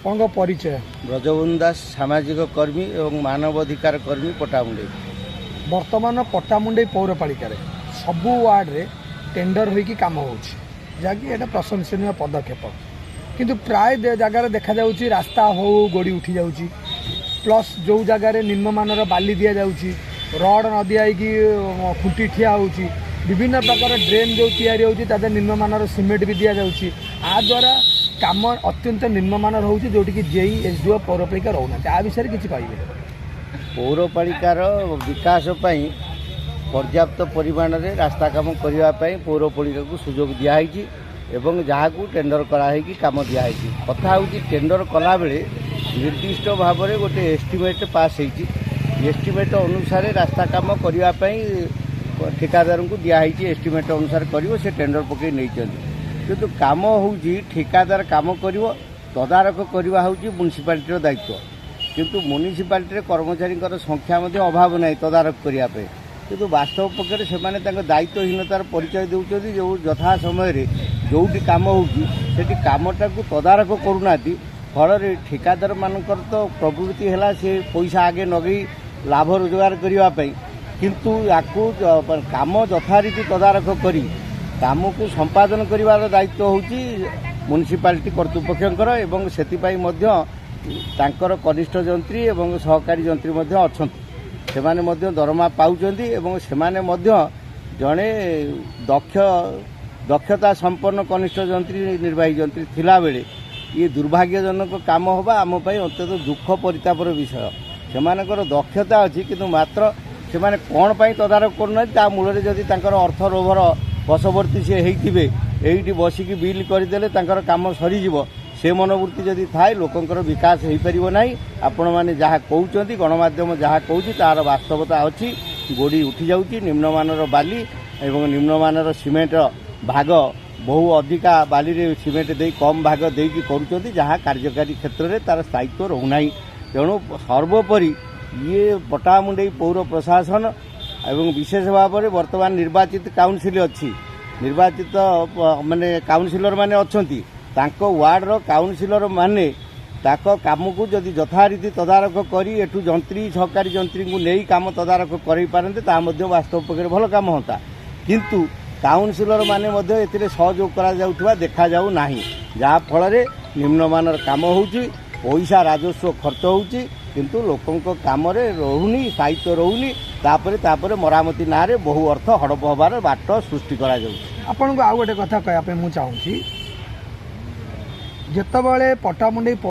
आपन परिचय? ब्रजबंधु दास, सामाजिक कर्मी एवं मानवाधिकार कर्मी पटामुंडे। वर्तमान पटामुंडे पौरपालिका सबू वार्ड रे टेंडर होइकी काम होउछि, जाकि एटा प्रशंसनीय पदक्षेप, किंतु प्राय जगार देखा जाउछि रास्ता हो गोड़ी उठी जाउछि, प्लस जो जगार निम्नमानर बाली दिया जाउछि, रड न दियाई खुंटी ठिया होउछि, विभिन्न प्रकार ड्रेन जो तैयारी होउछि तादे निम्नमानर सिमेंट भी दिया जाउछि। आ द्वारा काम अत्यंत निम्नमानर होउछि, जोटि कि जेई एसडीओ पौरपालिका रहउना। आ विषय किछि कहिबे? पौरपालिकार विकास पई पर्याप्त परिमाण में रास्ता काम करने पौरपालिका को सुजोग दिखाई एवं जहाँ को टेंडर कराई कम दिखाई। कथा हूँ टेंडर कला बेले निर्दिष्ट भाव में गोटे एस्टिमेट पास होती, एस्टिमेट अनुसार रास्ता काम करने ठेकादार को दिखाई, एस्टिमेट अनुसार कर से टेंडर पकई नहीं, किंतु काम हूँ ठेकादार काम कर तदारख करवा हूँ म्युनिसिपालिटी दायित्व, किंतु म्युनिसिपालिटी कर्मचारी संख्या अभाव नहीं तदारख करने, किंतु वास्तव पक्षे से दायित्वहीनतार परिचय देउछथि। जो यथा समय जो काम होती कामटा को तदारख करूना, फल ठेकादार मानकर तो प्रवृत्ति है से पैसा आगे नगई लाभ रोजगार करने, किंतु याकू काम यथारीति तदारख करी काम को संपादन करिवार दायित्व होची म्युनिसिपालिटी कर्तृपक्षर एवं सेतिपाई मध्य तांकर कनिष्ठ जंत्री एवं सहकारी जंत्री मध्य अछंती, सेमाने मध्य दरमा पाउचंती एवं सेमाने मध्य जड़े दक्षता संपन्न कनिष्ठ जंत्री निर्वाही जंत्री थिला बेले ये दुर्भाग्यजनक काम होबा आम पई अत्यंत दुख परितापर विषय। सेमानकर दक्षता अछि, किंतु मात्र सेमाने कोन पई तदारख करना, ता मूल जदि तांकर अर्थ लोभर वशवर्ती से हेइथिबे एइटी बसिकी बिल करदेले तांकर काम सरीजिवो, से मनोवृत्ति जदि थाए लोकंकर विकास हो पारिबो नाही। आपण माने जहाँ कहउचंती गणमाध्यम जहाँ कहउची तार वास्तवता अछि, गोड़ी उठी जाउची, निम्नमानर बाली एवं निम्नमानर सिमेंट भाग बहु अधिका बाली रे सिमेंट दे कम भाग देकी करूचंती, जहाँ कार्यकारी क्षेत्र में तार स्थायित्व रहउनाही। तेणु सर्वोपरि ये पटामुंडई पौर प्रशासन एवं विशेष भाव में वर्तमान निर्वाचित काउंसिल अच्छी, निर्वाचित माने काउंसिलर माने अच्छी, तांको वार्डर काउंसिलर माने ताको काम को जदि यथारीति तदारख करी एठू जंत्री सहकारी जंत्री को नहीं काम तदारख कर पारते ता मध्य वास्तव पक्षे भल काम होता, किंतु काउंसिलर माने मध्य एथिरे सहयोग करा जाउथबा देखा जाउ नाही, जहा फल निम्नमानर काम होउची, पैसा राजस्व खर्च होउची, किंतु लोकंक काम रे रहुनी, साहित्य रहुनी, तापरे मरामती ना रे बहु अर्थ हड़प हबार बाट सृष्टि करा जाउची। आपन को आ गोटे कथा कहया पे मु चाहूची, जेतबेले पटामुंडई